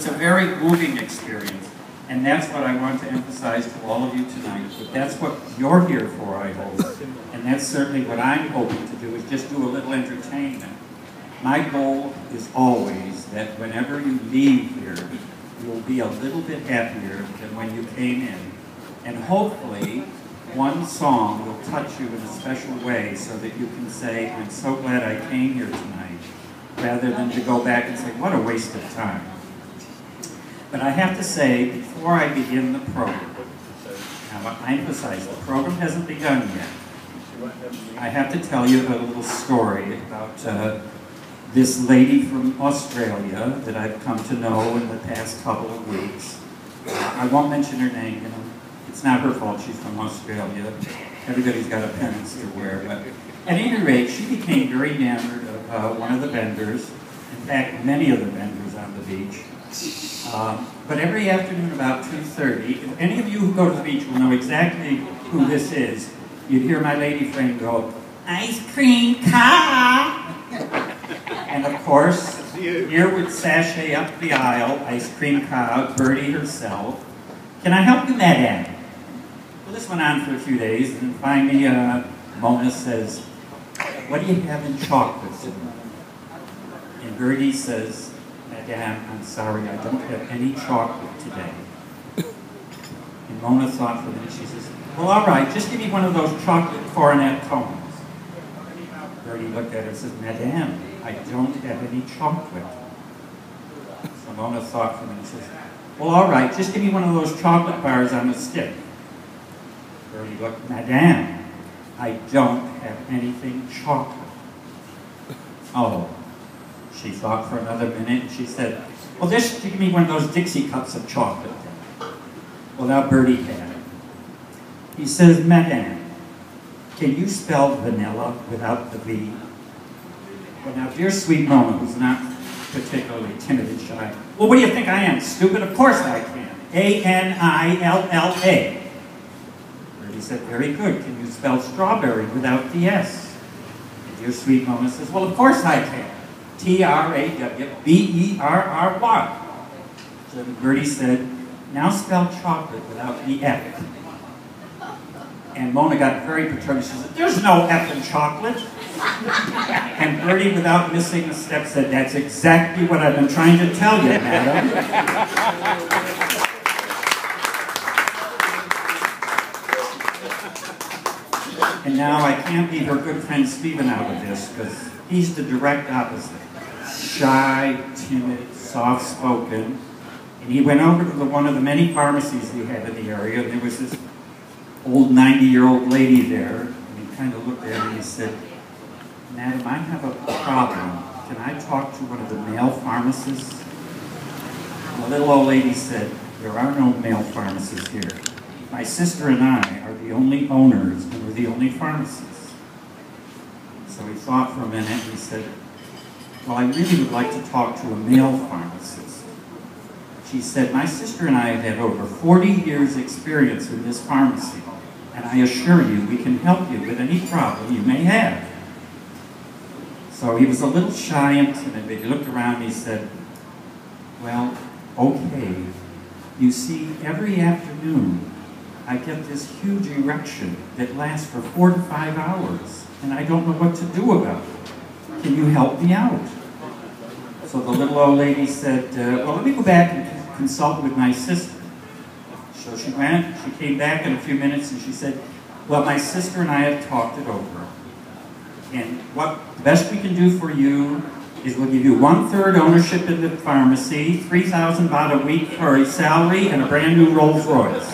It's a very moving experience, and that's what I want to emphasize to all of you tonight. But that's what you're here for, I hope, and that's certainly what I'm hoping to do, is just do a little entertainment. My goal is always that whenever you leave here, you'll be a little bit happier than when you came in. And hopefully, one song will touch you in a special way so that you can say, I'm so glad I came here tonight, rather than to go back and say, what a waste of time. But I have to say, before I begin the program, now I emphasize, the program hasn't begun yet. I have to tell you a little story about this lady from Australia that I've come to know in the past couple of weeks. I won't mention her name, you know. It's not her fault, she's from Australia. Everybody's got a penance to wear. But at any rate, she became very enamored of one of the vendors. In fact, many of the vendors on the beach. But every afternoon about 2:30, if any of you who go to the beach will know exactly who this is, you'd hear my lady friend go, ice cream car! And of course, here would sashay up the aisle, ice cream car, Bertie herself. Can I help you, madame? Well, this went on for a few days, and finally Mona says, what do you have in chocolates? And Bertie says, Madame, I'm sorry, I don't have any chocolate today. And Mona thought for a minute. She says, well, all right, just give me one of those chocolate coronet cones. Bertie looked at her and says, Madame, I don't have any chocolate. So Mona thought for a minute and says, well, all right, just give me one of those chocolate bars on a stick. Bertie looked, Madame, I don't have anything chocolate. Oh. She thought for another minute, and she said, well, just give me one of those Dixie cups of chocolate. Well, now Bertie had it. He says, Madame, can you spell vanilla without the V? Well, now, dear sweet Mona, who's not particularly timid and shy, well, what do you think I am, stupid? Of course I can. A-N-I-L-L-A. Bertie said, very good. Can you spell strawberry without the S? And dear sweet Mona says, well, of course I can. T-R-A-W-B-E-R-R-Y. So Bertie said, now spell chocolate without the F. And Mona got very perturbed. She said, there's no F in chocolate. And Bertie, without missing a step, said, that's exactly what I've been trying to tell you, madam. And now I can't leave her good friend Stephen out of this, because he's the direct opposite. Shy, timid, soft-spoken. And he went over to one of the many pharmacies we had in the area, and there was this old 90-year-old lady there. And he kind of looked at her and he said, Madam, I have a problem. Can I talk to one of the male pharmacists? And the little old lady said, there are no male pharmacists here. My sister and I are the only owners, and we're the only pharmacists. So he thought for a minute, and he said, well, I really would like to talk to a male pharmacist. She said, my sister and I have had over 40 years experience in this pharmacy, and I assure you we can help you with any problem you may have. So he was a little shy and timid, but he looked around and he said, well, okay. You see, every afternoon I get this huge erection that lasts for 4 to 5 hours, and I don't know what to do about it. Can you help me out? So the little old lady said, well, let me go back and consult with my sister. So she went, she came back in a few minutes, and she said, well, my sister and I have talked it over. And what the best we can do for you is we'll give you 1/3 ownership in the pharmacy, 3,000 baht a week for a salary, and a brand new Rolls Royce.